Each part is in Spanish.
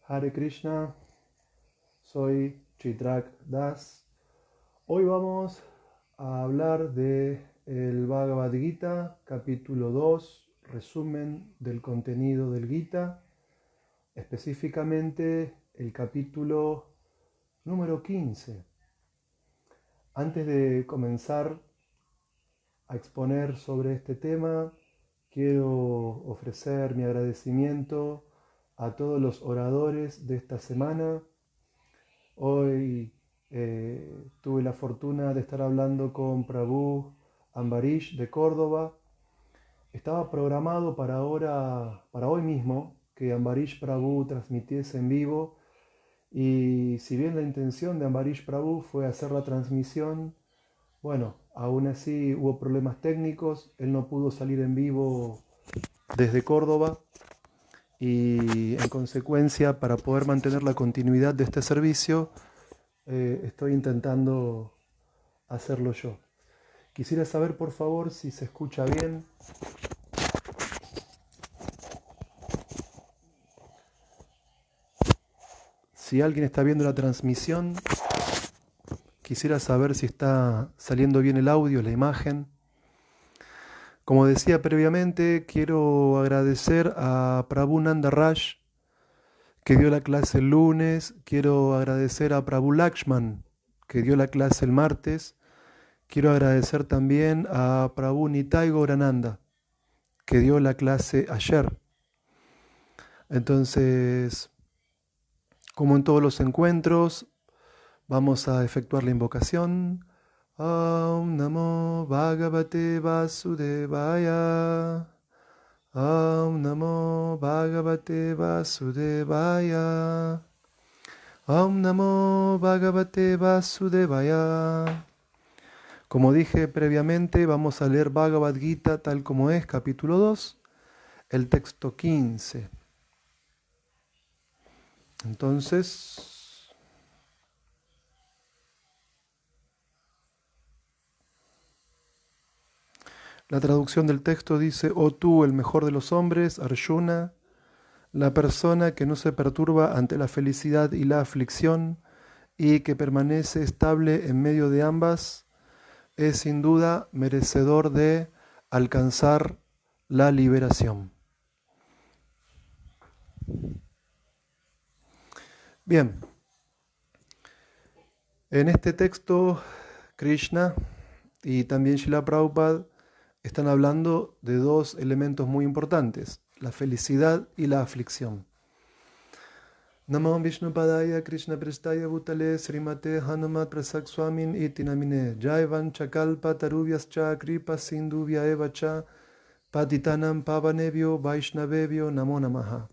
Hare Krishna, soy Chitrak Das. Hoy vamos a hablar de el Bhagavad Gita, capítulo 2, resumen del contenido del Gita, específicamente el capítulo número 15. Antes de comenzar a exponer sobre este tema, quiero ofrecer mi agradecimiento a todos los oradores de esta semana. Hoy tuve la fortuna de estar hablando con Prabhu Ambarish de Córdoba. Estaba programado para hoy mismo, que Ambarish Prabhu transmitiese en vivo, y si bien la intención de Ambarish Prabhu fue hacer la transmisión, bueno, aún así hubo problemas técnicos, él no pudo salir en vivo desde Córdoba, y en consecuencia, para poder mantener la continuidad de este servicio, estoy intentando hacerlo yo. Quisiera saber, por favor, si se escucha bien. Si alguien está viendo la transmisión, quisiera saber si está saliendo bien el audio, la imagen. Como decía previamente, quiero agradecer a Prabhu Nanda Raj, que dio la clase el lunes. Quiero agradecer a Prabhu Lakshman, que dio la clase el martes. Quiero agradecer también a Prabhu Nitai Gaurananda, que dio la clase ayer. Entonces, como en todos los encuentros, vamos a efectuar la invocación. Om Namo Bhagavate Vasudevaya. Om Namo Bhagavate Vasudevaya. Om Namo Bhagavate Vasudevaya. Como dije previamente, vamos a leer Bhagavad Gita tal como es, capítulo 2, el texto 15. Entonces, la traducción del texto dice: Oh tú, el mejor de los hombres, Arjuna, la persona que no se perturba ante la felicidad y la aflicción y que permanece estable en medio de ambas, es sin duda merecedor de alcanzar la liberación. Bien, en este texto Krishna y también Srila Prabhupada están hablando de dos elementos muy importantes: la felicidad y la aflicción. Namo Vishnupadaya Krishna Prestaya Bhutale Srimate Hanumat Prasak Swamin Iti Namine Jaivan Chakalpa Taruvyascha Kripa Sindhuvya Evacha Patitanam Pavanebhyo Vaishnavebhyo Namo Namaha.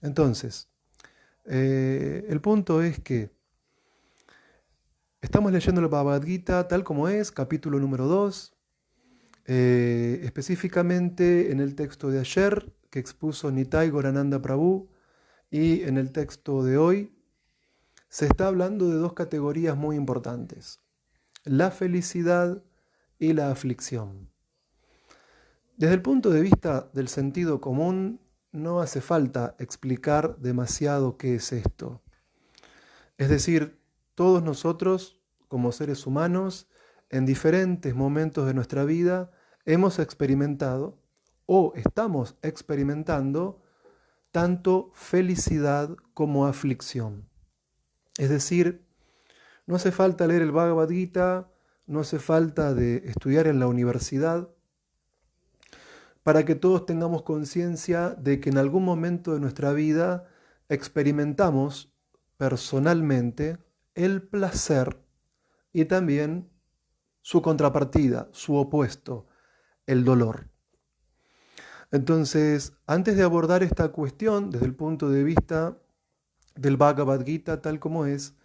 Entonces, el punto es que estamos leyendo la Bhagavad Gita tal como es, capítulo número 2, específicamente en el texto de ayer que expuso Nitai Gaurananda Prabhu, y en el texto de hoy se está hablando de dos categorías muy importantes: la felicidad y la aflicción. Desde el punto de vista del sentido común, no hace falta explicar demasiado qué es esto. Es decir, todos nosotros, como seres humanos, en diferentes momentos de nuestra vida, hemos experimentado o estamos experimentando tanto felicidad como aflicción. Es decir, no hace falta leer el Bhagavad Gita, no hace falta de estudiar en la universidad, para que todos tengamos conciencia de que en algún momento de nuestra vida experimentamos personalmente el placer y también su contrapartida, su opuesto, el dolor. Entonces, antes de abordar esta cuestión desde el punto de vista del Bhagavad Gita tal como es,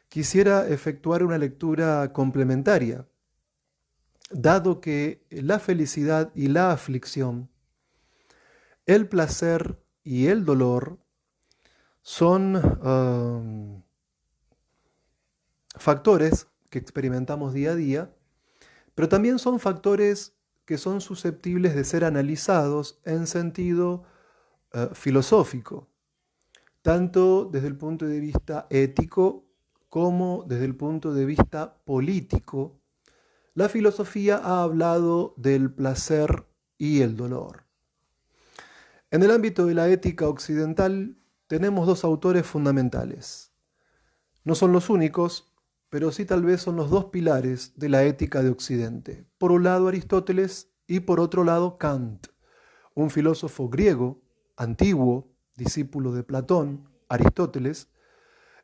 quisiera efectuar una lectura complementaria, dado que la felicidad y la aflicción, el placer y el dolor son factores que experimentamos día a día, pero también son factores que son susceptibles de ser analizados en sentido filosófico. tanto desde el punto de vista ético como desde el punto de vista político. La filosofía ha hablado del placer y el dolor. En el ámbito de la ética occidental tenemos dos autores fundamentales. No son los únicos, pero sí tal vez son los dos pilares de la ética de Occidente. Por un lado Aristóteles y por otro lado Kant, un filósofo griego, antiguo, discípulo de Platón, Aristóteles.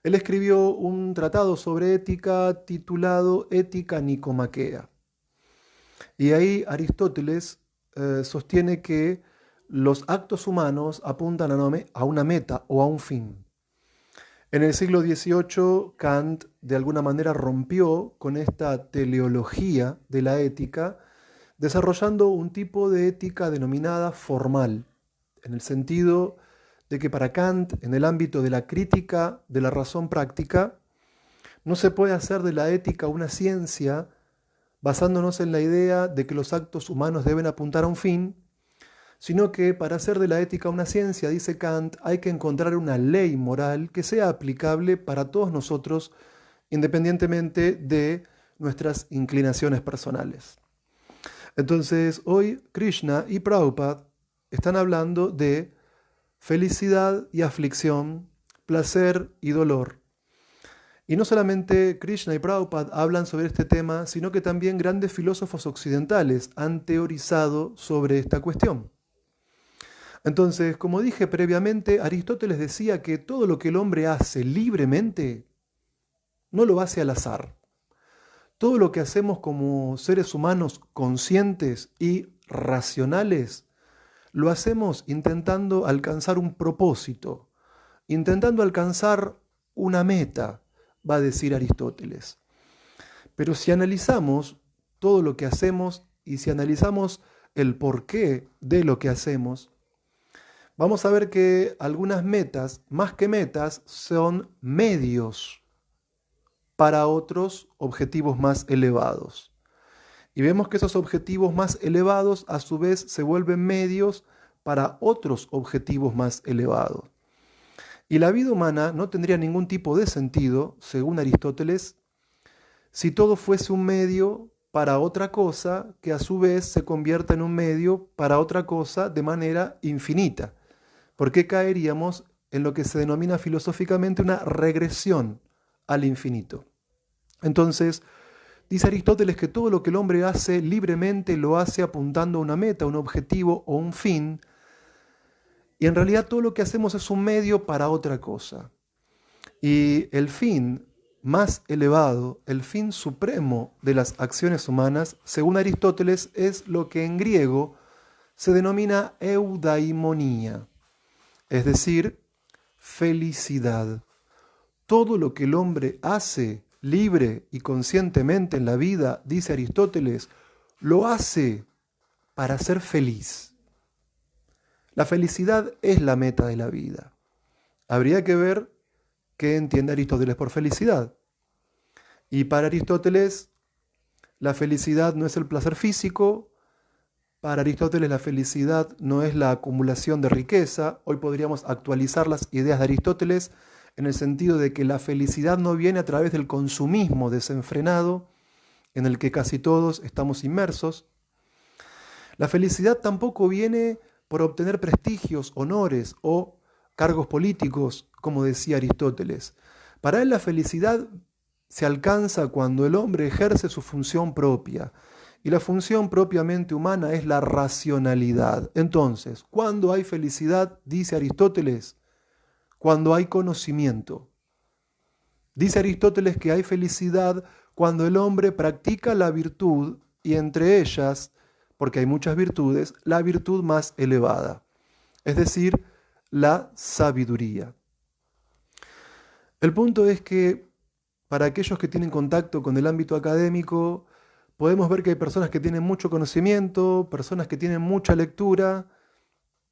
Él escribió un tratado sobre ética titulado Ética Nicomaquea. Y ahí Aristóteles sostiene que los actos humanos apuntan a una meta o a un fin. En el siglo XVIII, Kant de alguna manera rompió con esta teleología de la ética, desarrollando un tipo de ética denominada formal, en el sentido de que para Kant, en el ámbito de la crítica de la razón práctica, no se puede hacer de la ética una ciencia basándonos en la idea de que los actos humanos deben apuntar a un fin, sino que para hacer de la ética una ciencia, dice Kant, hay que encontrar una ley moral que sea aplicable para todos nosotros, independientemente de nuestras inclinaciones personales. Entonces, hoy Krishna y Prabhupada están hablando de felicidad y aflicción, placer y dolor. Y no solamente Krishna y Prabhupada hablan sobre este tema, sino que también grandes filósofos occidentales han teorizado sobre esta cuestión. Entonces, como dije previamente, Aristóteles decía que todo lo que el hombre hace libremente no lo hace al azar. Todo lo que hacemos como seres humanos conscientes y racionales, lo hacemos intentando alcanzar un propósito, intentando alcanzar una meta, va a decir Aristóteles. Pero si analizamos todo lo que hacemos y si analizamos el porqué de lo que hacemos, vamos a ver que algunas metas, más que metas, son medios para otros objetivos más elevados. Y vemos que esos objetivos más elevados a su vez se vuelven medios para otros objetivos más elevados. Y la vida humana no tendría ningún tipo de sentido, según Aristóteles, si todo fuese un medio para otra cosa que a su vez se convierta en un medio para otra cosa de manera infinita. Porque caeríamos en lo que se denomina filosóficamente una regresión al infinito. Entonces, dice Aristóteles que todo lo que el hombre hace libremente lo hace apuntando a una meta, un objetivo o un fin, y en realidad todo lo que hacemos es un medio para otra cosa. Y el fin más elevado, el fin supremo de las acciones humanas, según Aristóteles, es lo que en griego se denomina eudaimonía, es decir, felicidad. Todo lo que el hombre hace libre y conscientemente en la vida, dice Aristóteles, lo hace para ser feliz. La felicidad es la meta de la vida. Habría que ver qué entiende Aristóteles por felicidad. Y para Aristóteles, la felicidad no es el placer físico. Para Aristóteles la felicidad no es la acumulación de riqueza. Hoy podríamos actualizar las ideas de Aristóteles en el sentido de que la felicidad no viene a través del consumismo desenfrenado en el que casi todos estamos inmersos. La felicidad tampoco viene por obtener prestigios, honores o cargos políticos, como decía Aristóteles. Para él la felicidad se alcanza cuando el hombre ejerce su función propia. Y la función propiamente humana es la racionalidad. Entonces, ¿cuándo hay felicidad? Dice Aristóteles, cuando hay conocimiento. Dice Aristóteles que hay felicidad cuando el hombre practica la virtud y entre ellas, porque hay muchas virtudes, la virtud más elevada, es decir, la sabiduría. El punto es que para aquellos que tienen contacto con el ámbito académico, podemos ver que hay personas que tienen mucho conocimiento, personas que tienen mucha lectura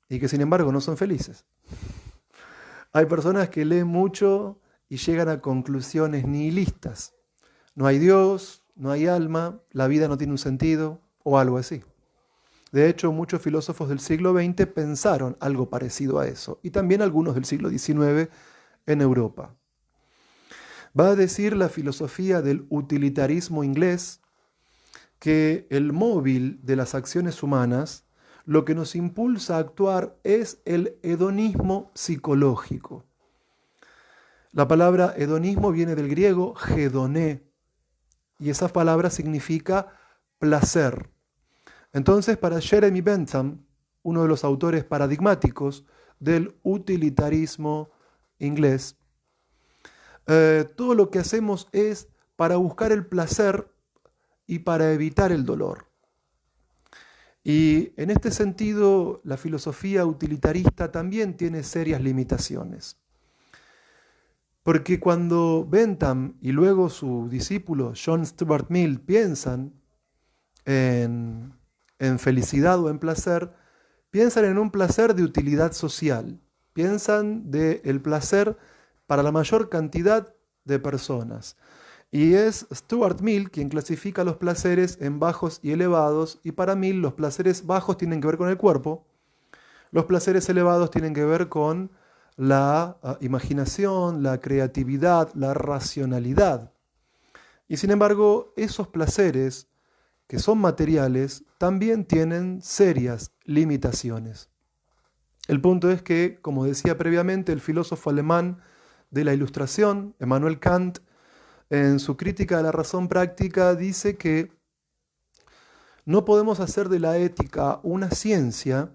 y que sin embargo no son felices. Hay personas que leen mucho y llegan a conclusiones nihilistas. No hay Dios, no hay alma, la vida no tiene un sentido o algo así. De hecho, muchos filósofos del siglo XX pensaron algo parecido a eso, y también algunos del siglo XIX en Europa. Va a decir la filosofía del utilitarismo inglés que el móvil de las acciones humanas, lo que nos impulsa a actuar es el hedonismo psicológico. La palabra hedonismo viene del griego hedoné, y esa palabra significa placer. Entonces, para Jeremy Bentham, uno de los autores paradigmáticos del utilitarismo inglés, todo lo que hacemos es para buscar el placer y para evitar el dolor. Y en este sentido, la filosofía utilitarista también tiene serias limitaciones. Porque cuando Bentham y luego su discípulo John Stuart Mill piensan en felicidad o en placer, piensan en un placer de utilidad social, piensan del placer para la mayor cantidad de personas. Y es Stuart Mill quien clasifica los placeres en bajos y elevados, y para Mill los placeres bajos tienen que ver con el cuerpo, los placeres elevados tienen que ver con la imaginación, la creatividad, la racionalidad. Y sin embargo, esos placeres que son materiales también tienen serias limitaciones. El punto es que, como decía previamente el filósofo alemán de la Ilustración, Immanuel Kant, en su crítica de la razón práctica dice que no podemos hacer de la ética una ciencia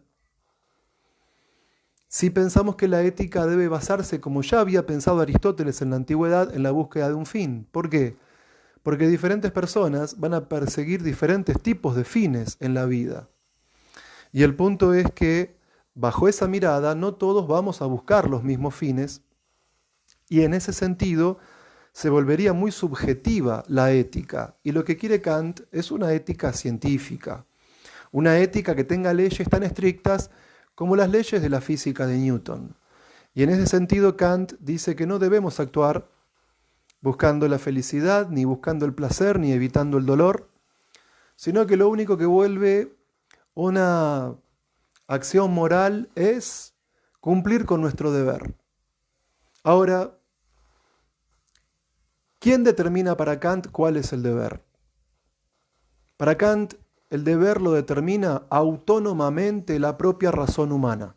si pensamos que la ética debe basarse, como ya había pensado Aristóteles en la antigüedad, en la búsqueda de un fin. ¿Por qué? Porque diferentes personas van a perseguir diferentes tipos de fines en la vida. Y el punto es que, bajo esa mirada, no todos vamos a buscar los mismos fines, y en ese sentido se volvería muy subjetiva la ética. Y lo que quiere Kant es una ética científica, una ética que tenga leyes tan estrictas como las leyes de la física de Newton. Y en ese sentido Kant dice que no debemos actuar buscando la felicidad, ni buscando el placer, ni evitando el dolor, sino que lo único que vuelve una acción moral es cumplir con nuestro deber. Ahora, ¿quién determina para Kant cuál es el deber? Para Kant, el deber lo determina autónomamente la propia razón humana.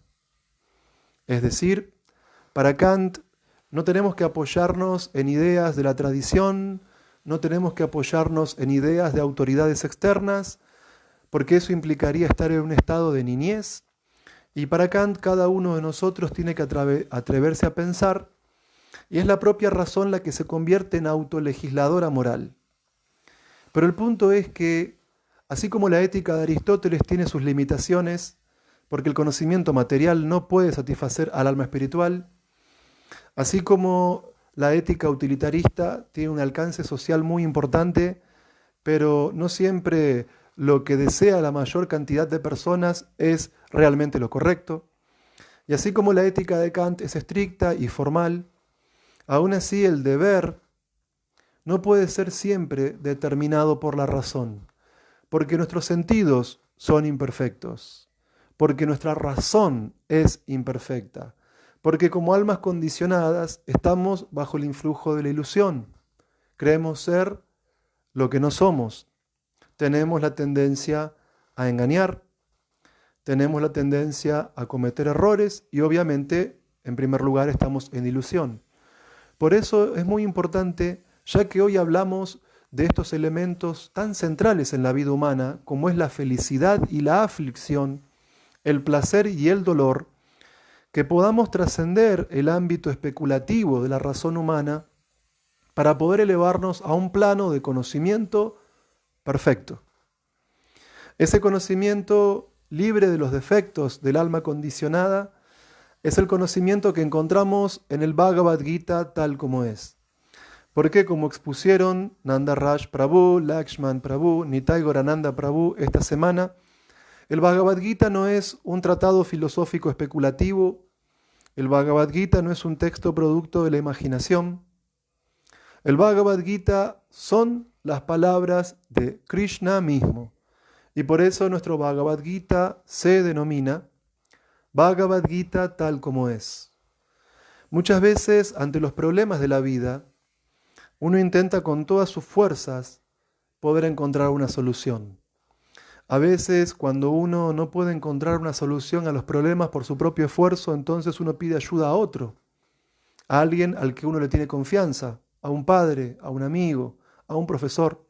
Es decir, para Kant no tenemos que apoyarnos en ideas de la tradición, no tenemos que apoyarnos en ideas de autoridades externas, porque eso implicaría estar en un estado de niñez. Y para Kant, cada uno de nosotros tiene que atreverse a pensar, y es la propia razón la que se convierte en autolegisladora moral. Pero el punto es que, así como la ética de Aristóteles tiene sus limitaciones, porque el conocimiento material no puede satisfacer al alma espiritual, así como la ética utilitarista tiene un alcance social muy importante, pero no siempre lo que desea la mayor cantidad de personas es realmente lo correcto. Y así como la ética de Kant es estricta y formal, aún así el deber no puede ser siempre determinado por la razón, porque nuestros sentidos son imperfectos, porque nuestra razón es imperfecta, porque como almas condicionadas estamos bajo el influjo de la ilusión. Creemos ser lo que no somos. Tenemos la tendencia a engañar, tenemos la tendencia a cometer errores y obviamente, en primer lugar, estamos en ilusión. Por eso es muy importante, ya que hoy hablamos de estos elementos tan centrales en la vida humana, como es la felicidad y la aflicción, el placer y el dolor, que podamos trascender el ámbito especulativo de la razón humana para poder elevarnos a un plano de conocimiento perfecto. Ese conocimiento libre de los defectos del alma condicionada es el conocimiento que encontramos en el Bhagavad Gita tal como es. Porque como expusieron Nanda Raj Prabhu, Lakshman Prabhu, Nitai Gorananda Prabhu esta semana, el Bhagavad Gita no es un tratado filosófico especulativo, el Bhagavad Gita no es un texto producto de la imaginación, el Bhagavad Gita son las palabras de Krishna mismo. Y por eso nuestro Bhagavad Gita se denomina Bhagavad Gita tal como es. Muchas veces, ante los problemas de la vida, uno intenta con todas sus fuerzas poder encontrar una solución. A veces, cuando uno no puede encontrar una solución a los problemas por su propio esfuerzo, entonces uno pide ayuda a otro, a alguien al que uno le tiene confianza, a un padre, a un amigo, a un profesor.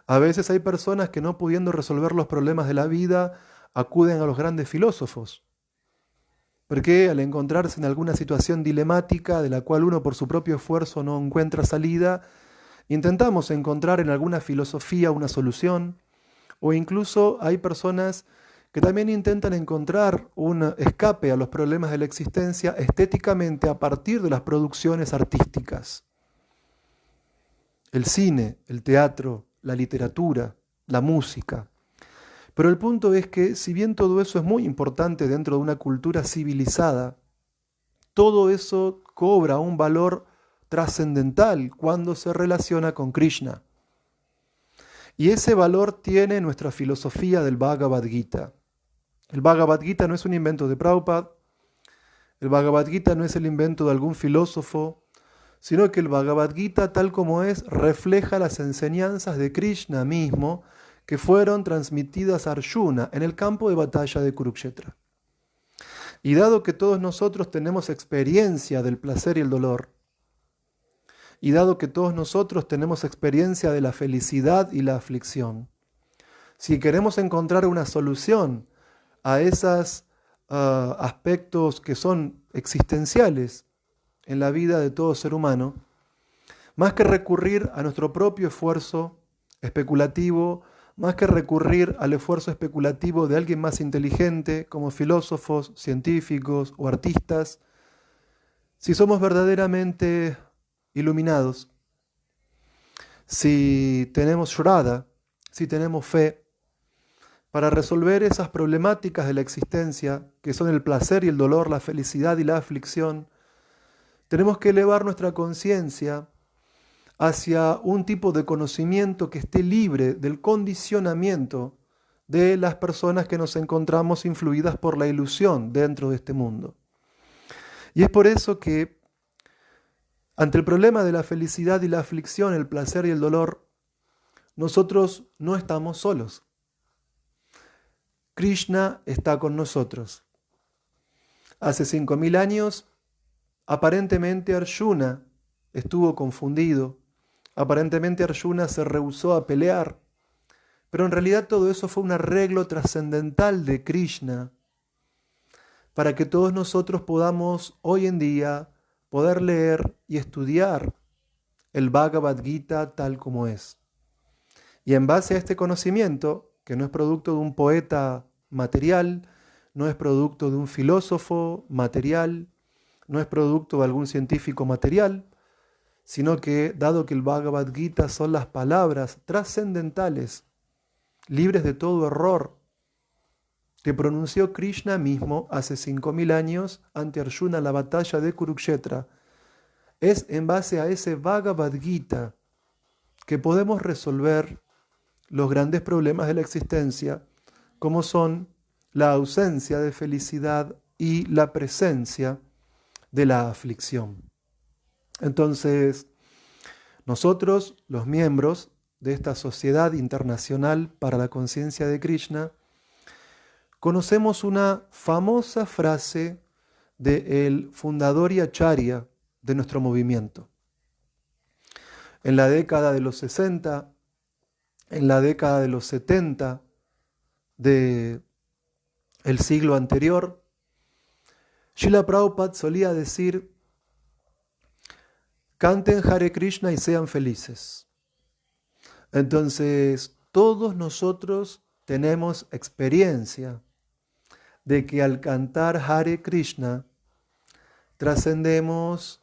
A veces hay personas que no pudiendo resolver los problemas de la vida, acuden a los grandes filósofos, porque al encontrarse en alguna situación dilemática de la cual uno por su propio esfuerzo no encuentra salida, intentamos encontrar en alguna filosofía una solución, o incluso hay personas que también intentan encontrar un escape a los problemas de la existencia estéticamente a partir de las producciones artísticas. El cine, el teatro, la literatura, la música. Pero el punto es que, si bien todo eso es muy importante dentro de una cultura civilizada, todo eso cobra un valor trascendental cuando se relaciona con Krishna. Y ese valor tiene nuestra filosofía del Bhagavad Gita. El Bhagavad Gita no es un invento de Prabhupada, el Bhagavad Gita no es el invento de algún filósofo, sino que el Bhagavad Gita tal como es refleja las enseñanzas de Krishna mismo que fueron transmitidas a Arjuna en el campo de batalla de Kurukshetra. Y dado que todos nosotros tenemos experiencia del placer y el dolor, y dado que todos nosotros tenemos experiencia de la felicidad y la aflicción, si queremos encontrar una solución a esos aspectos que son existenciales en la vida de todo ser humano, más que recurrir a nuestro propio esfuerzo especulativo, más que recurrir al esfuerzo especulativo de alguien más inteligente, como filósofos, científicos o artistas, si somos verdaderamente iluminados, si tenemos shraddha, si tenemos fe, para resolver esas problemáticas de la existencia, que son el placer y el dolor, la felicidad y la aflicción, tenemos que elevar nuestra conciencia hacia un tipo de conocimiento que esté libre del condicionamiento de las personas que nos encontramos influidas por la ilusión dentro de este mundo. Y es por eso que ante el problema de la felicidad y la aflicción, el placer y el dolor, nosotros no estamos solos. Krishna está con nosotros. Hace 5000 años, aparentemente Arjuna estuvo confundido, aparentemente Arjuna se rehusó a pelear, pero en realidad todo eso fue un arreglo trascendental de Krishna para que todos nosotros podamos hoy en día poder leer y estudiar el Bhagavad Gita tal como es. Y en base a este conocimiento, que no es producto de un poeta material, no es producto de un filósofo material, no es producto de algún científico material, sino que, dado que el Bhagavad Gita son las palabras trascendentales, libres de todo error, que pronunció Krishna mismo hace 5000 años ante Arjuna en la batalla de Kurukshetra, es en base a ese Bhagavad Gita que podemos resolver los grandes problemas de la existencia, como son la ausencia de felicidad y la presencia de la aflicción. Entonces, nosotros, los miembros de esta Sociedad Internacional para la Conciencia de Krishna, conocemos una famosa frase del fundador y acharya de nuestro movimiento. En la década de los 60, en la década de los 70 del siglo anterior, Srila Prabhupada solía decir: canten Hare Krishna y sean felices. Entonces, todos nosotros tenemos experiencia de que al cantar Hare Krishna trascendemos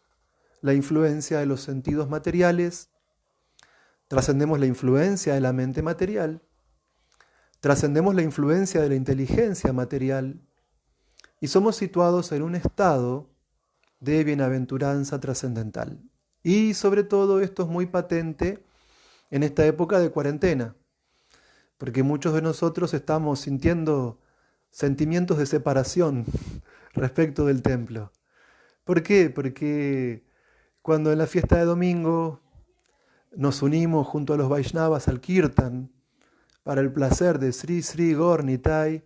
la influencia de los sentidos materiales, trascendemos la influencia de la mente material, trascendemos la influencia de la inteligencia material y somos situados en un estado de bienaventuranza trascendental. Y sobre todo esto es muy patente en esta época de cuarentena, porque muchos de nosotros estamos sintiendo sentimientos de separación respecto del templo. ¿Por qué? Porque cuando en la fiesta de domingo nos unimos junto a los Vaishnavas al Kirtan para el placer de Sri Sri Gaur Nitai,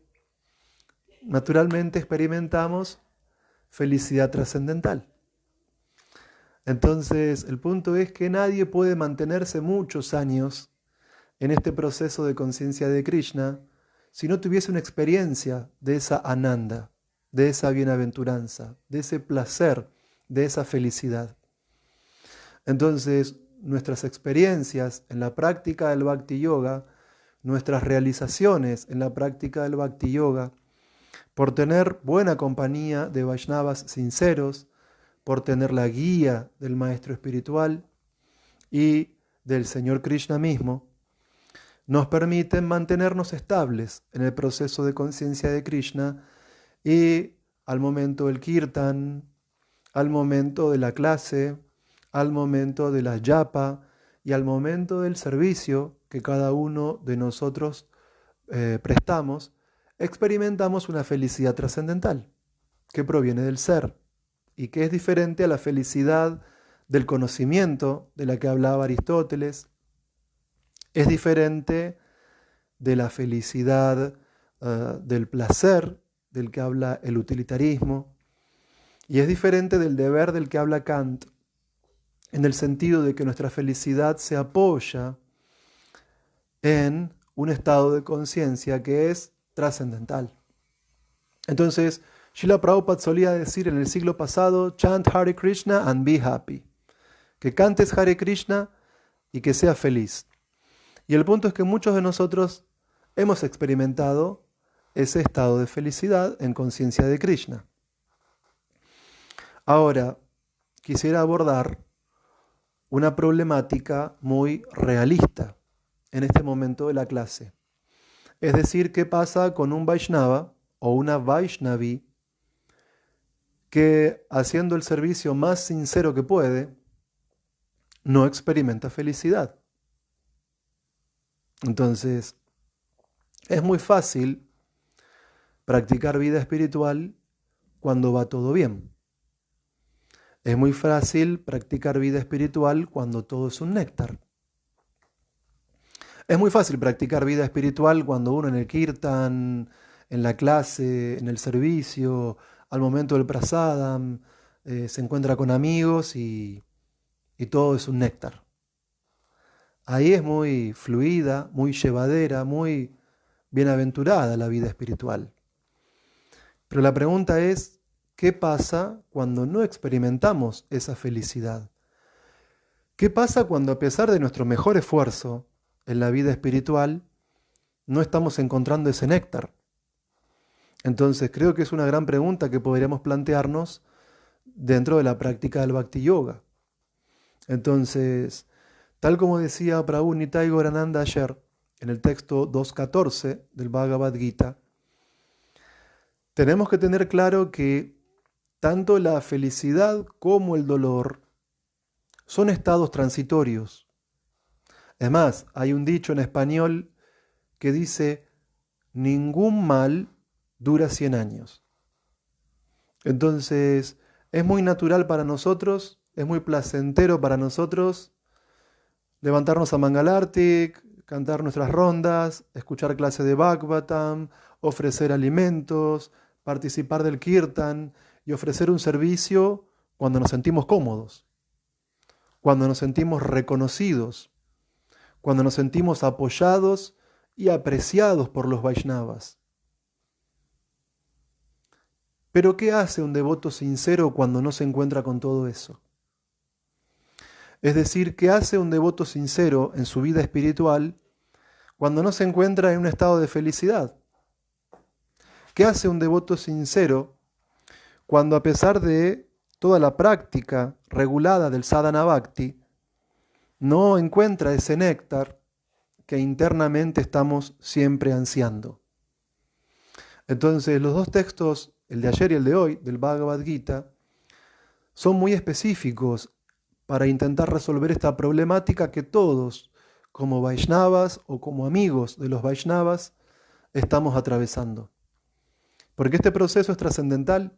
naturalmente experimentamos felicidad trascendental. Entonces, el punto es que nadie puede mantenerse muchos años en este proceso de conciencia de Krishna si no tuviese una experiencia de esa ananda, de esa bienaventuranza, de ese placer, de esa felicidad. Entonces, nuestras experiencias en la práctica del Bhakti Yoga, nuestras realizaciones en la práctica del Bhakti Yoga, por tener buena compañía de Vaishnavas sinceros, por tener la guía del Maestro Espiritual y del Señor Krishna mismo, nos permiten mantenernos estables en el proceso de conciencia de Krishna y al momento del kirtan, al momento de la clase, al momento de la japa y al momento del servicio que cada uno de nosotros prestamos, experimentamos una felicidad trascendental que proviene del ser y que es diferente a la felicidad del conocimiento de la que hablaba Aristóteles, es diferente de la felicidad del placer del que habla el utilitarismo y es diferente del deber del que habla Kant, en el sentido de que nuestra felicidad se apoya en un estado de conciencia que es trascendental. Entonces, Srila Prabhupada solía decir en el siglo pasado, chant Hare Krishna and be happy. Que cantes Hare Krishna y que seas feliz. Y el punto es que muchos de nosotros hemos experimentado ese estado de felicidad en conciencia de Krishna. Ahora, quisiera abordar una problemática muy realista en este momento de la clase. Es decir, ¿qué pasa con un Vaishnava o una Vaishnavi que, haciendo el servicio más sincero que puede, no experimenta felicidad? Entonces, es muy fácil practicar vida espiritual cuando va todo bien. Es muy fácil practicar vida espiritual cuando todo es un néctar. Es muy fácil practicar vida espiritual cuando uno en el kirtan, en la clase, en el servicio, al momento del prasadam, se encuentra con amigos y todo es un néctar. Ahí es muy fluida, muy llevadera, muy bienaventurada la vida espiritual. Pero la pregunta es, ¿qué pasa cuando no experimentamos esa felicidad? ¿Qué pasa cuando a pesar de nuestro mejor esfuerzo en la vida espiritual, no estamos encontrando ese néctar? Entonces creo que es una gran pregunta que podríamos plantearnos dentro de la práctica del Bhakti Yoga. Entonces, tal como decía Prabhu Nitai Gaurananda ayer, en el texto 2.14 del Bhagavad Gita, tenemos que tener claro que tanto la felicidad como el dolor son estados transitorios. Es más, hay un dicho en español que dice, ningún mal dura 100 años. Entonces, es muy natural para nosotros, es muy placentero para nosotros levantarnos a Mangalartik, cantar nuestras rondas, escuchar clases de Bhagavatam, ofrecer alimentos, participar del Kirtan y ofrecer un servicio cuando nos sentimos cómodos, cuando nos sentimos reconocidos, cuando nos sentimos apoyados y apreciados por los Vaishnavas. Pero ¿qué hace un devoto sincero cuando no se encuentra con todo eso? Es decir, ¿qué hace un devoto sincero en su vida espiritual cuando no se encuentra en un estado de felicidad? ¿Qué hace un devoto sincero cuando, a pesar de toda la práctica regulada del sadhana bhakti, no encuentra ese néctar que internamente estamos siempre ansiando? Entonces, los dos textos, el de ayer y el de hoy, del Bhagavad Gita, son muy específicos para intentar resolver esta problemática que todos, como Vaishnavas o como amigos de los Vaishnavas estamos atravesando. Porque este proceso es trascendental,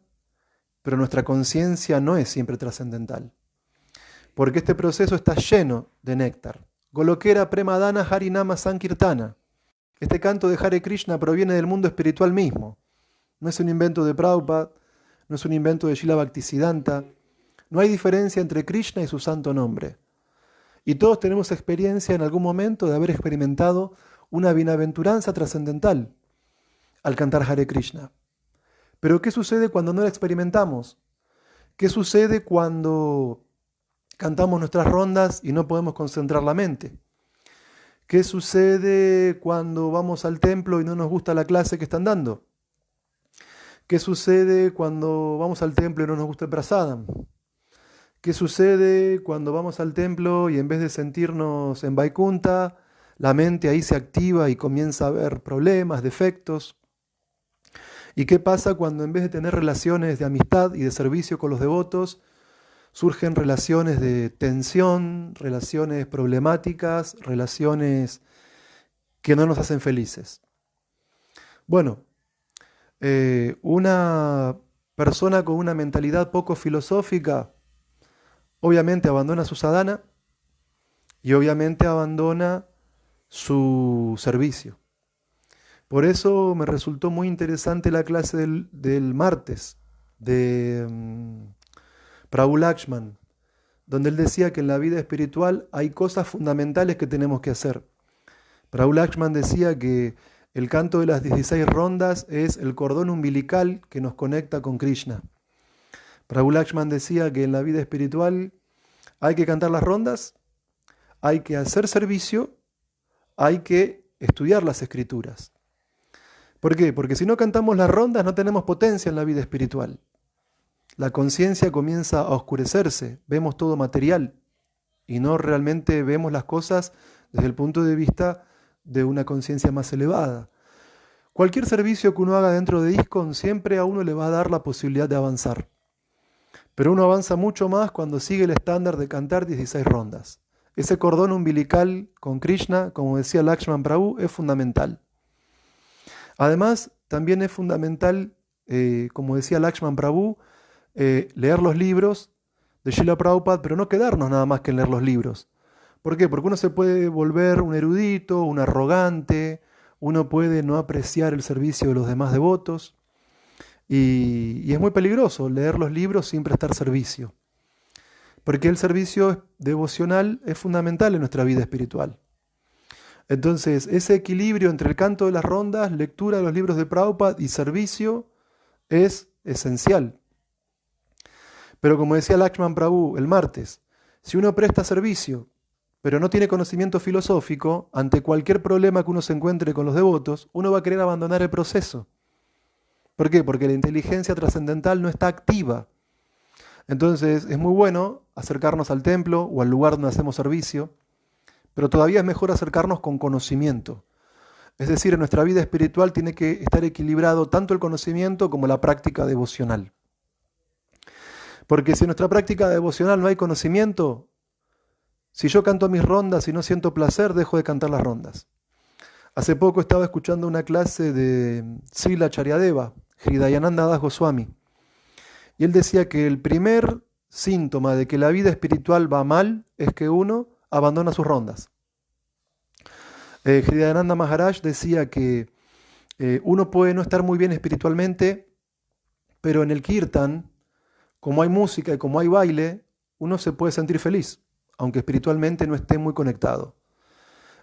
pero nuestra conciencia no es siempre trascendental. Porque este proceso está lleno de néctar. Golokera Premadana Harinama Sankirtana. Este canto de Hare Krishna proviene del mundo espiritual mismo. No es un invento de Prabhupada, no es un invento de Srila Bhaktisiddhanta. No hay diferencia entre Krishna y su santo nombre. Y todos tenemos experiencia en algún momento de haber experimentado una bienaventuranza trascendental al cantar Hare Krishna. Pero ¿qué sucede cuando no la experimentamos? ¿Qué sucede cuando cantamos nuestras rondas y no podemos concentrar la mente? ¿Qué sucede cuando vamos al templo y no nos gusta la clase que están dando? ¿Qué sucede cuando vamos al templo y no nos gusta el prasadam? ¿Qué sucede cuando vamos al templo y en vez de sentirnos en Vaikunta, la mente ahí se activa y comienza a ver problemas, defectos? ¿Y qué pasa cuando en vez de tener relaciones de amistad y de servicio con los devotos, surgen relaciones de tensión, relaciones problemáticas, relaciones que no nos hacen felices? Bueno, una persona con una mentalidad poco filosófica obviamente abandona su sadhana y obviamente abandona su servicio. Por eso me resultó muy interesante la clase del martes de Prabhu Lakshman, donde él decía que en la vida espiritual hay cosas fundamentales que tenemos que hacer. Prabhu Lakshman decía que el canto de las 16 rondas es el cordón umbilical que nos conecta con Krishna. Prabhu Lakshman decía que en la vida espiritual hay que cantar las rondas, hay que hacer servicio, hay que estudiar las escrituras. ¿Por qué? Porque si no cantamos las rondas no tenemos potencia en la vida espiritual. La conciencia comienza a oscurecerse, vemos todo material y no realmente vemos las cosas desde el punto de vista de una conciencia más elevada. Cualquier servicio que uno haga dentro de ISKCON siempre a uno le va a dar la posibilidad de avanzar. Pero uno avanza mucho más cuando sigue el estándar de cantar 16 rondas. Ese cordón umbilical con Krishna, como decía Lakshman Prabhu, es fundamental. Además, también es fundamental, como decía Lakshman Prabhu, leer los libros de Srila Prabhupada, pero no quedarnos nada más que en leer los libros. ¿Por qué? Porque uno se puede volver un erudito, un arrogante, uno puede no apreciar el servicio de los demás devotos, y es muy peligroso leer los libros sin prestar servicio, porque el servicio devocional es fundamental en nuestra vida espiritual. Entonces, ese equilibrio entre el canto de las rondas, lectura de los libros de Prabhupada y servicio es esencial. Pero como decía Lakshman Prabhu el martes, si uno presta servicio, pero no tiene conocimiento filosófico, ante cualquier problema que uno se encuentre con los devotos, uno va a querer abandonar el proceso. ¿Por qué? Porque la inteligencia trascendental no está activa. Entonces, es muy bueno acercarnos al templo o al lugar donde hacemos servicio, pero todavía es mejor acercarnos con conocimiento. Es decir, en nuestra vida espiritual tiene que estar equilibrado tanto el conocimiento como la práctica devocional. Porque si en nuestra práctica devocional no hay conocimiento, si yo canto mis rondas y no siento placer, dejo de cantar las rondas. Hace poco estaba escuchando una clase de Srila Charyadeva, Hridayananda Das Goswami, y él decía que el primer síntoma de que la vida espiritual va mal es que uno abandona sus rondas. Hridayananda Maharaj decía que uno puede no estar muy bien espiritualmente, pero en el kirtan, como hay música y como hay baile, uno se puede sentir feliz, aunque espiritualmente no esté muy conectado.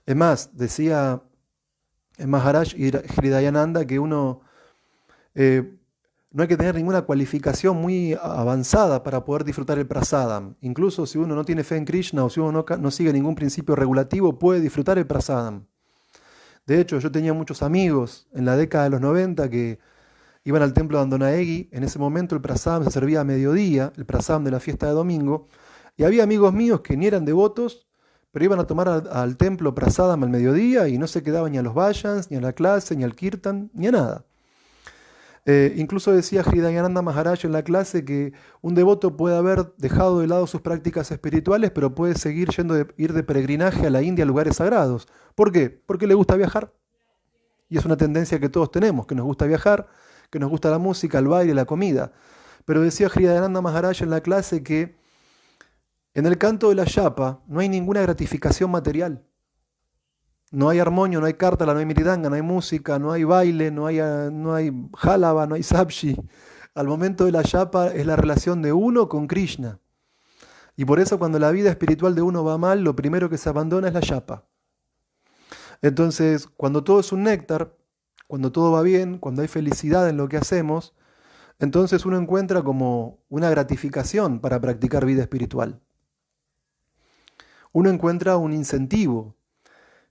Es más, decía Maharaj y Hridayananda que uno no hay que tener ninguna cualificación muy avanzada para poder disfrutar el prasadam. Incluso si uno no tiene fe en Krishna o si uno no sigue ningún principio regulativo, puede disfrutar el prasadam. De hecho, yo tenía muchos amigos en la década de los 90 que iban al templo de Andonaegui. En ese momento el prasadam se servía a mediodía, el prasadam de la fiesta de domingo, y había amigos míos que ni eran devotos, pero iban a tomar al templo prasadam al mediodía y no se quedaban ni a los vayans, ni a la clase, ni al kirtan, ni a nada. Incluso decía Hridayananda Maharaj en la clase que un devoto puede haber dejado de lado sus prácticas espirituales, pero puede seguir ir de peregrinaje a la India a lugares sagrados. ¿Por qué? Porque le gusta viajar. Y es una tendencia que todos tenemos, que nos gusta viajar, que nos gusta la música, el baile, la comida. Pero decía Hridayananda Maharaj en la clase que en el canto de la yapa no hay ninguna gratificación material. No hay armonio, no hay cártala, no hay miridanga, no hay música, no hay baile, no hay jálaba, no hay sabji. Al momento de la yapa es la relación de uno con Krishna. Y por eso cuando la vida espiritual de uno va mal, lo primero que se abandona es la yapa. Entonces, cuando todo es un néctar, cuando todo va bien, cuando hay felicidad en lo que hacemos, entonces uno encuentra como una gratificación para practicar vida espiritual. Uno encuentra un incentivo.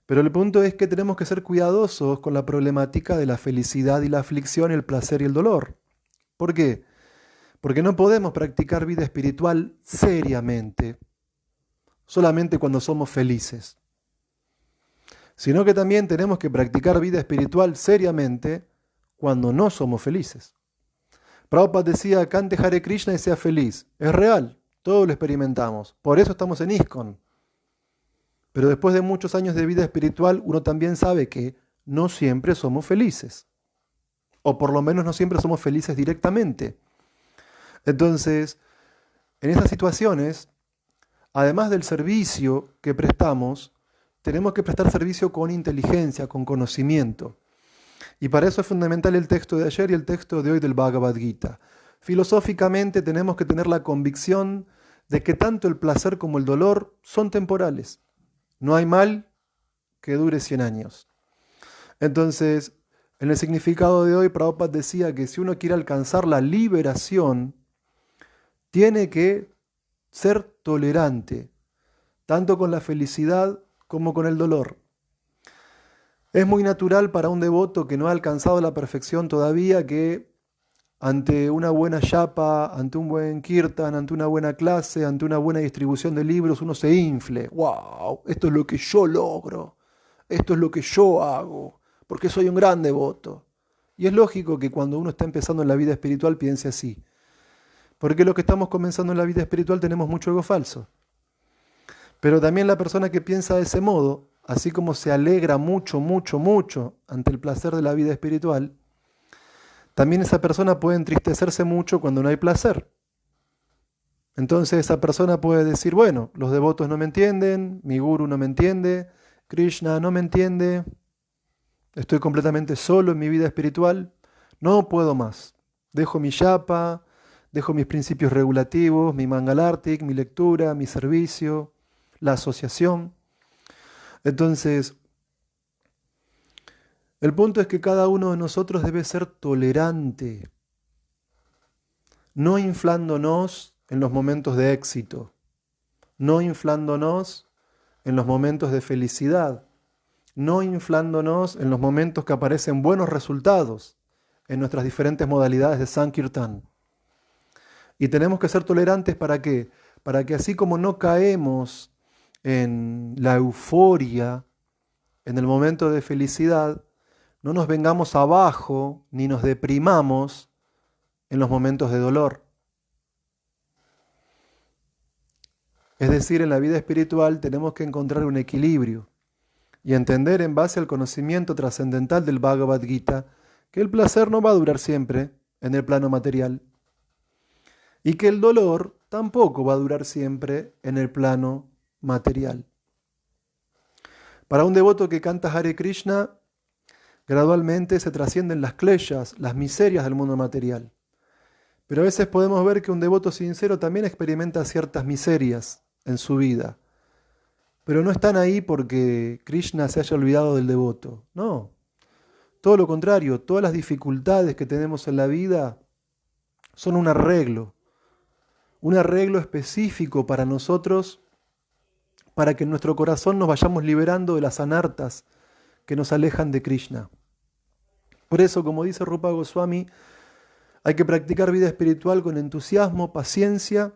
Pero el punto es que tenemos que ser cuidadosos con la problemática de la felicidad y la aflicción, el placer y el dolor. ¿Por qué? Porque no podemos practicar vida espiritual seriamente, solamente cuando somos felices, sino que también tenemos que practicar vida espiritual seriamente cuando no somos felices. Prabhupada decía, cante Hare Krishna y sea feliz. Es real, todos lo experimentamos, por eso estamos en ISKCON. Pero después de muchos años de vida espiritual, uno también sabe que no siempre somos felices. O por lo menos no siempre somos felices directamente. Entonces, en esas situaciones, además del servicio que prestamos, tenemos que prestar servicio con inteligencia, con conocimiento. Y para eso es fundamental el texto de ayer y el texto de hoy del Bhagavad Gita. Filosóficamente tenemos que tener la convicción de que tanto el placer como el dolor son temporales. No hay mal que dure 100 años. Entonces, en el significado de hoy, Prabhupada decía que si uno quiere alcanzar la liberación, tiene que ser tolerante, tanto con la felicidad como con el dolor. Es muy natural para un devoto que no ha alcanzado la perfección todavía que ante una buena yapa, ante un buen kirtan, ante una buena clase, ante una buena distribución de libros, uno se infle. ¡Wow! Esto es lo que yo logro. Esto es lo que yo hago. Porque soy un gran devoto. Y es lógico que cuando uno está empezando en la vida espiritual piense así. Porque los que estamos comenzando en la vida espiritual tenemos mucho ego falso. Pero también la persona que piensa de ese modo, así como se alegra mucho, mucho, mucho ante el placer de la vida espiritual, también esa persona puede entristecerse mucho cuando no hay placer. Entonces esa persona puede decir, bueno, los devotos no me entienden, mi guru no me entiende, Krishna no me entiende, estoy completamente solo en mi vida espiritual, no puedo más. Dejo mi yapa, dejo mis principios regulativos, mi mangalartik, mi lectura, mi servicio, la asociación. Entonces, el punto es que cada uno de nosotros debe ser tolerante, no inflándonos en los momentos de éxito, no inflándonos en los momentos de felicidad, no inflándonos en los momentos que aparecen buenos resultados en nuestras diferentes modalidades de Sankirtan. Y tenemos que ser tolerantes ¿para qué? Para que así como no caemos en la euforia, en el momento de felicidad, no nos vengamos abajo ni nos deprimamos en los momentos de dolor. Es decir, en la vida espiritual tenemos que encontrar un equilibrio y entender en base al conocimiento trascendental del Bhagavad Gita que el placer no va a durar siempre en el plano material y que el dolor tampoco va a durar siempre en el plano material. Para un devoto que canta Hare Krishna, gradualmente se trascienden las kleshas, las miserias del mundo material. Pero a veces podemos ver que un devoto sincero también experimenta ciertas miserias en su vida. Pero no están ahí porque Krishna se haya olvidado del devoto. No. Todo lo contrario, todas las dificultades que tenemos en la vida son un arreglo específico para nosotros, para que en nuestro corazón nos vayamos liberando de las anartas que nos alejan de Krishna. Por eso, como dice Rupa Goswami, hay que practicar vida espiritual con entusiasmo, paciencia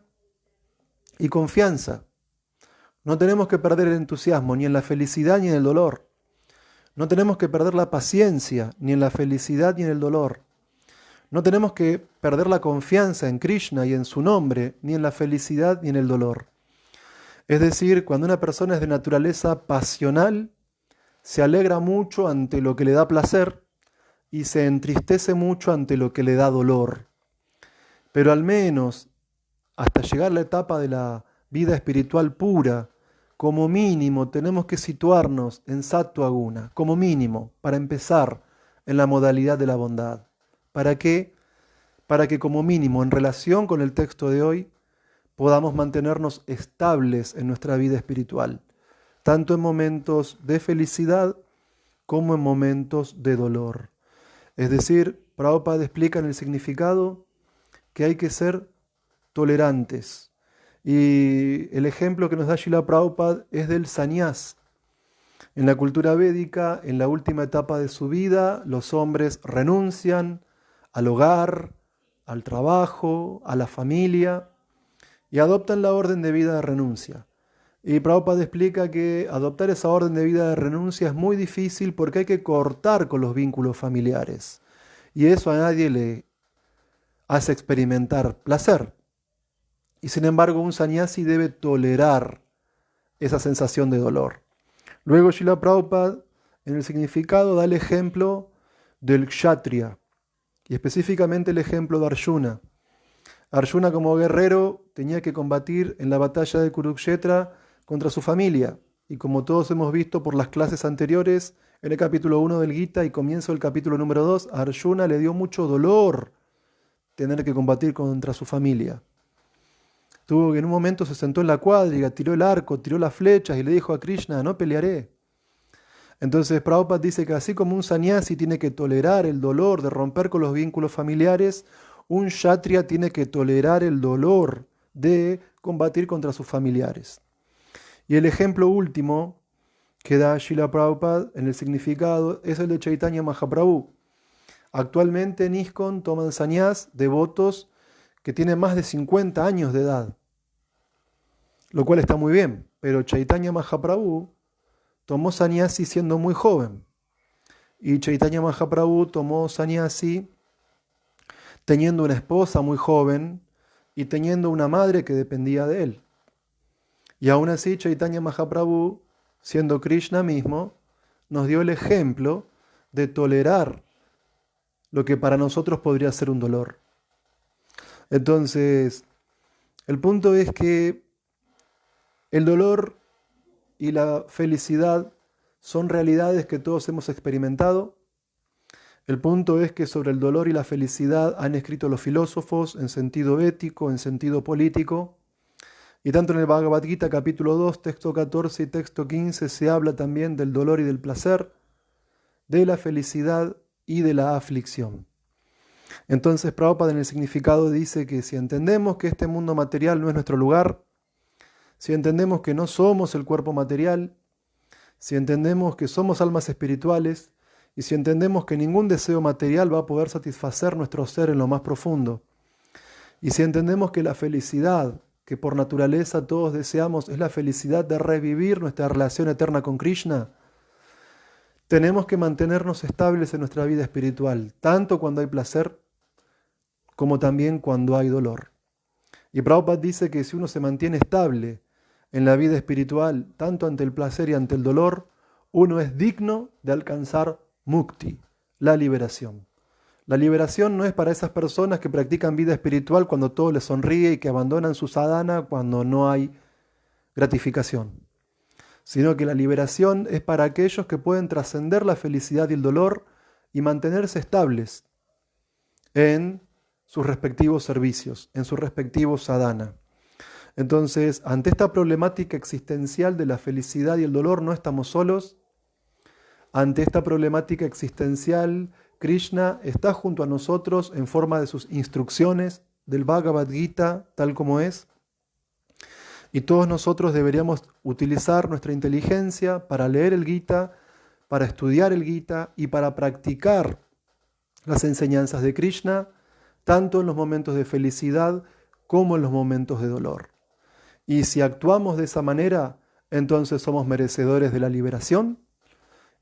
y confianza. No tenemos que perder el entusiasmo ni en la felicidad ni en el dolor. No tenemos que perder la paciencia ni en la felicidad ni en el dolor. No tenemos que perder la confianza en Krishna y en su nombre, ni en la felicidad ni en el dolor. Es decir, cuando una persona es de naturaleza pasional, se alegra mucho ante lo que le da placer y se entristece mucho ante lo que le da dolor. Pero al menos, hasta llegar a la etapa de la vida espiritual pura, como mínimo tenemos que situarnos en Sattva Guna, como mínimo, para empezar en la modalidad de la bondad. ¿Para qué? Para que como mínimo, en relación con el texto de hoy, podamos mantenernos estables en nuestra vida espiritual, tanto en momentos de felicidad como en momentos de dolor. Es decir, Prabhupada explica en el significado que hay que ser tolerantes. Y el ejemplo que nos da Srila Prabhupada es del sannyas. En la cultura védica, en la última etapa de su vida, los hombres renuncian al hogar, al trabajo, a la familia y adoptan la orden de vida de renuncia. Y Prabhupada explica que adoptar esa orden de vida de renuncia es muy difícil porque hay que cortar con los vínculos familiares. Y eso a nadie le hace experimentar placer. Y sin embargo, un sannyasi debe tolerar esa sensación de dolor. Luego Srila Prabhupada, en el significado, da el ejemplo del kshatriya, y específicamente el ejemplo de Arjuna. Arjuna, como guerrero, tenía que combatir en la batalla de Kurukshetra contra su familia. Y como todos hemos visto por las clases anteriores, en el capítulo 1 del Gita y comienzo del capítulo número 2, a Arjuna le dio mucho dolor tener que combatir contra su familia. Tuvo que en un momento se sentó en la cuadriga, tiró el arco, tiró las flechas y le dijo a Krishna, no pelearé. Entonces Prabhupada dice que así como un sannyasi tiene que tolerar el dolor de romper con los vínculos familiares, un kshatriya tiene que tolerar el dolor de combatir contra sus familiares. Y el ejemplo último que da Srila Prabhupada en el significado es el de Chaitanya Mahaprabhu. Actualmente en ISKCON toman sannyas devotos que tienen más de 50 años de edad, lo cual está muy bien, pero Chaitanya Mahaprabhu tomó sannyasi siendo muy joven, y Chaitanya Mahaprabhu tomó sannyasi teniendo una esposa muy joven y teniendo una madre que dependía de él. Y aún así Chaitanya Mahaprabhu, siendo Krishna mismo, nos dio el ejemplo de tolerar lo que para nosotros podría ser un dolor. Entonces, el punto es que el dolor y la felicidad son realidades que todos hemos experimentado. El punto es que sobre el dolor y la felicidad han escrito los filósofos en sentido ético, en sentido político. Y tanto en el Bhagavad Gita capítulo 2, texto 14 y texto 15 se habla también del dolor y del placer, de la felicidad y de la aflicción. Entonces Prabhupada en el significado dice que si entendemos que este mundo material no es nuestro lugar, si entendemos que no somos el cuerpo material, si entendemos que somos almas espirituales y si entendemos que ningún deseo material va a poder satisfacer nuestro ser en lo más profundo, y si entendemos que la felicidad que por naturaleza todos deseamos es la felicidad de revivir nuestra relación eterna con Krishna, tenemos que mantenernos estables en nuestra vida espiritual, tanto cuando hay placer como también cuando hay dolor. Y Prabhupada dice que si uno se mantiene estable en la vida espiritual, tanto ante el placer y ante el dolor, uno es digno de alcanzar mukti, la liberación. La liberación no es para esas personas que practican vida espiritual cuando todo les sonríe y que abandonan su sadhana cuando no hay gratificación, sino que la liberación es para aquellos que pueden trascender la felicidad y el dolor y mantenerse estables en sus respectivos servicios, en su respectivo sadhana. Entonces, ante esta problemática existencial de la felicidad y el dolor, no estamos solos. Ante esta problemática existencial, Krishna está junto a nosotros en forma de sus instrucciones del Bhagavad Gita, tal como es. Y todos nosotros deberíamos utilizar nuestra inteligencia para leer el Gita, para estudiar el Gita y para practicar las enseñanzas de Krishna, tanto en los momentos de felicidad como en los momentos de dolor. Y si actuamos de esa manera, entonces somos merecedores de la liberación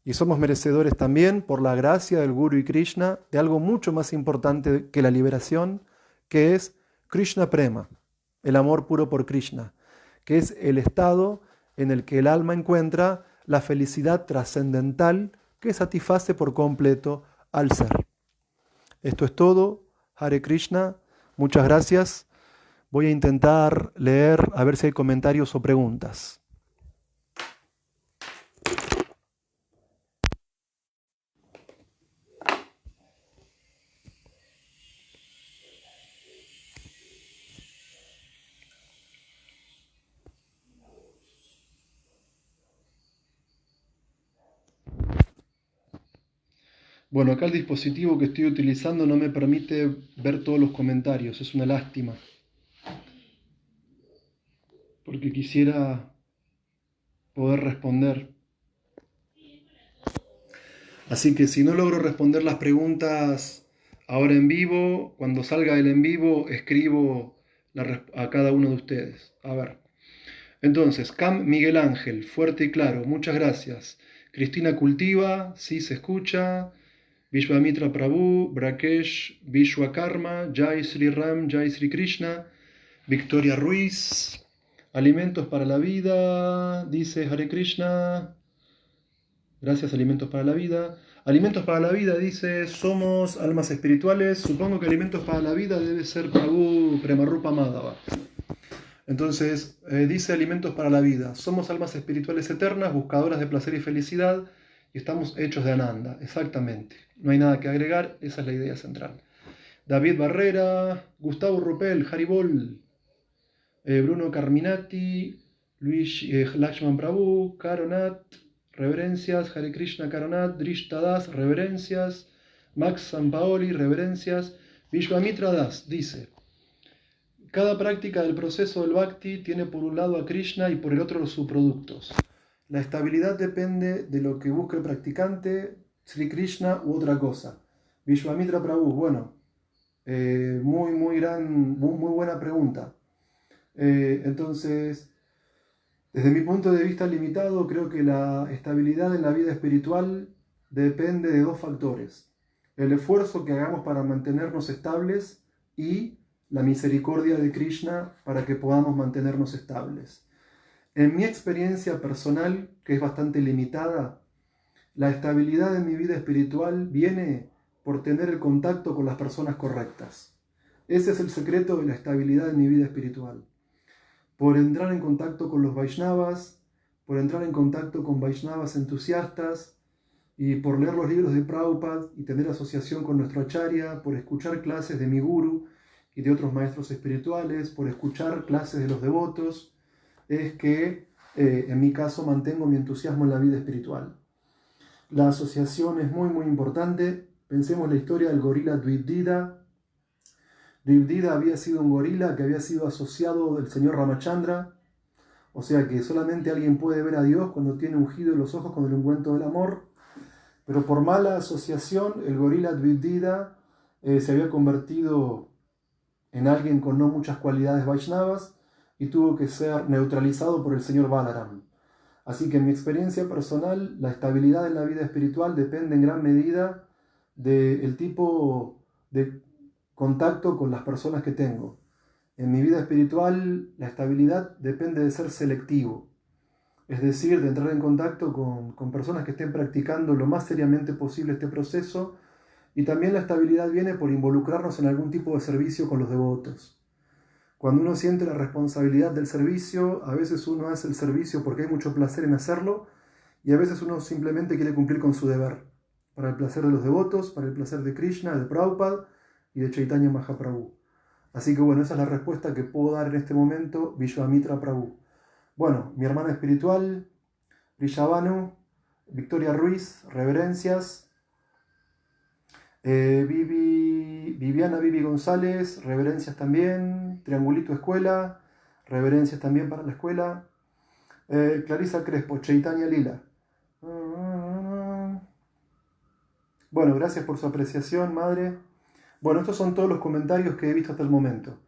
Y somos merecedores también, por la gracia del Guru y Krishna, de algo mucho más importante que la liberación, que es Krishna Prema, el amor puro por Krishna, que es el estado en el que el alma encuentra la felicidad trascendental que satisface por completo al ser. Esto es todo. Hare Krishna. Muchas gracias. Voy a intentar leer a ver si hay comentarios o preguntas. Bueno, acá el dispositivo que estoy utilizando no me permite ver todos los comentarios. Es una lástima. Porque quisiera poder responder. Así que si no logro responder las preguntas ahora en vivo, cuando salga el en vivo, escribo a cada uno de ustedes. A ver. Entonces, Cam Miguel Ángel, fuerte y claro, muchas gracias. Cristina Cultiva, sí se escucha. Vishwamitra Prabhu, Brakesh, Vishwakarma, Jai Sri Ram, Jai Sri Krishna. Victoria Ruiz, alimentos para la vida, dice Hare Krishna. Gracias, alimentos para la vida. Alimentos para la vida, dice, somos almas espirituales. Supongo que alimentos para la vida debe ser Prabhu Premarupa Madhava. Entonces, dice alimentos para la vida. Somos almas espirituales eternas, buscadoras de placer y felicidad, y estamos hechos de Ananda. Exactamente. No hay nada que agregar, esa es la idea central. David Barrera, Gustavo Rupel, Haribol, Bruno Carminati, Luis Lakshman Prabhu, Karonat, reverencias, Hare Krishna Karonat, Drishta Das, reverencias, Max Sampaoli, reverencias, Vishwamitra Das, dice, cada práctica del proceso del Bhakti tiene por un lado a Krishna y por el otro los subproductos. La estabilidad depende de lo que busca el practicante, Sri Krishna u otra cosa. Vishwamitra Prabhu, bueno, muy buena pregunta. Entonces, desde mi punto de vista limitado, creo que la estabilidad en la vida espiritual depende de dos factores. El esfuerzo que hagamos para mantenernos estables y la misericordia de Krishna para que podamos mantenernos estables. En mi experiencia personal, que es bastante limitada, la estabilidad en mi vida espiritual viene por tener el contacto con las personas correctas. Ese es el secreto de la estabilidad en mi vida espiritual. Por entrar en contacto con los Vaishnavas, por entrar en contacto con Vaishnavas entusiastas, y por leer los libros de Prabhupada y tener asociación con nuestro Acharya, por escuchar clases de mi Guru y de otros maestros espirituales, por escuchar clases de los devotos, es que en mi caso mantengo mi entusiasmo en la vida espiritual. La asociación es muy importante. Pensemos la historia del gorila Dvivdida. Dvivdida había sido un gorila que había sido asociado del señor Ramachandra, o sea que solamente alguien puede ver a Dios cuando tiene ungido los ojos con el ungüento del amor, pero por mala asociación el gorila Dvivdida se había convertido en alguien con no muchas cualidades Vaishnavas y tuvo que ser neutralizado por el señor Balaram. Así que en mi experiencia personal, la estabilidad en la vida espiritual depende en gran medida del tipo de contacto con las personas que tengo. En mi vida espiritual, la estabilidad depende de ser selectivo, es decir, de entrar en contacto con personas que estén practicando lo más seriamente posible este proceso, y también la estabilidad viene por involucrarnos en algún tipo de servicio con los devotos. Cuando uno siente la responsabilidad del servicio, a veces uno hace el servicio porque hay mucho placer en hacerlo, y a veces uno simplemente quiere cumplir con su deber, para el placer de los devotos, para el placer de Krishna, de Prabhupada y de Chaitanya Mahaprabhu. Así que bueno, esa es la respuesta que puedo dar en este momento, Vishwamitra Prabhu. Bueno, mi hermana espiritual, Brishabhanu, Victoria Ruiz, reverencias. Viviana Vivi González, reverencias también. Triangulito Escuela, reverencias también para la escuela. Clarisa Crespo, Chaitanya Lila. Bueno, gracias por su apreciación, madre. Bueno, estos son todos los comentarios que he visto hasta el momento.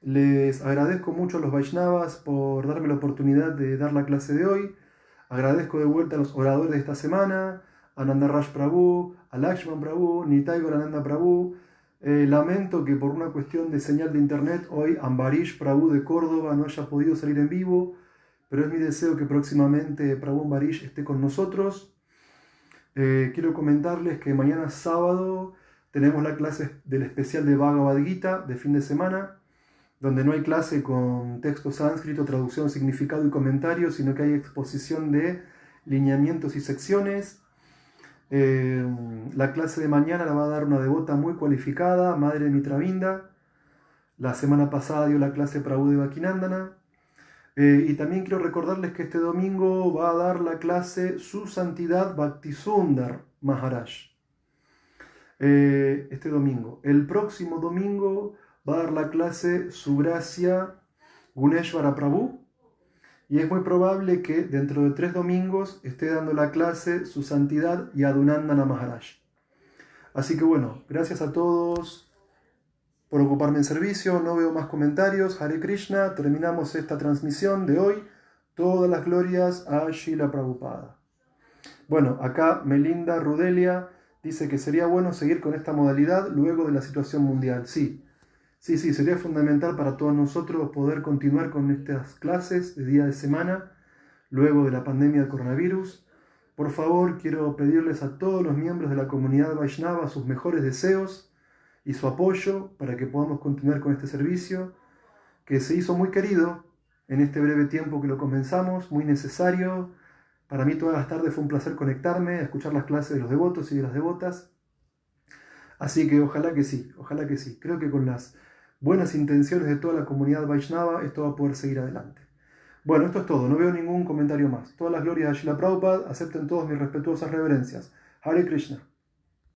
Les agradezco mucho a los Vaishnavas por darme la oportunidad de dar la clase de hoy. Agradezco de vuelta a los oradores de esta semana. Ananda Raj Prabhu, a Lakshman Prabhu, Nitai Gorananda Prabhu. Lamento que por una cuestión de señal de internet hoy Ambarish Prabhu de Córdoba no haya podido salir en vivo, pero es mi deseo que próximamente Prabhu Ambarish esté con nosotros. Quiero comentarles que mañana sábado tenemos la clase del especial de Bhagavad Gita de fin de semana, donde no hay clase con texto sánscrito, traducción, significado y comentario, sino que hay exposición de lineamientos y secciones. La clase de mañana la va a dar una devota muy cualificada, Madre Mitravinda. La semana pasada dio la clase Prabhu de Bhakinandana. Y también quiero recordarles que este domingo va a dar la clase Su Santidad Bhaktisundar Maharaj. Este domingo. El próximo domingo va a dar la clase Su Gracia Guneshwara Prabhu. Y es muy probable que dentro de 3 domingos esté dando la clase Su Santidad Yadunandana Maharaj. Así que bueno, gracias a todos por ocuparme en servicio. No veo más comentarios. Hare Krishna. Terminamos esta transmisión de hoy. Todas las glorias a Srila Prabhupada. Bueno, acá Melinda Rudelia dice que sería bueno seguir con esta modalidad luego de la situación mundial. Sí, sería fundamental para todos nosotros poder continuar con estas clases de día de semana luego de la pandemia del coronavirus. Por favor, quiero pedirles a todos los miembros de la comunidad Vaishnava sus mejores deseos y su apoyo para que podamos continuar con este servicio, que se hizo muy querido en este breve tiempo que lo comenzamos, muy necesario. Para mí todas las tardes fue un placer conectarme, a escuchar las clases de los devotos y de las devotas. Así que ojalá que sí. Creo que con las buenas intenciones de toda la comunidad Vaishnava esto va a poder seguir adelante. Bueno, esto es todo, no veo ningún comentario más. Todas las glorias a Srila Prabhupada, acepten todos mis respetuosas reverencias. Hare Krishna.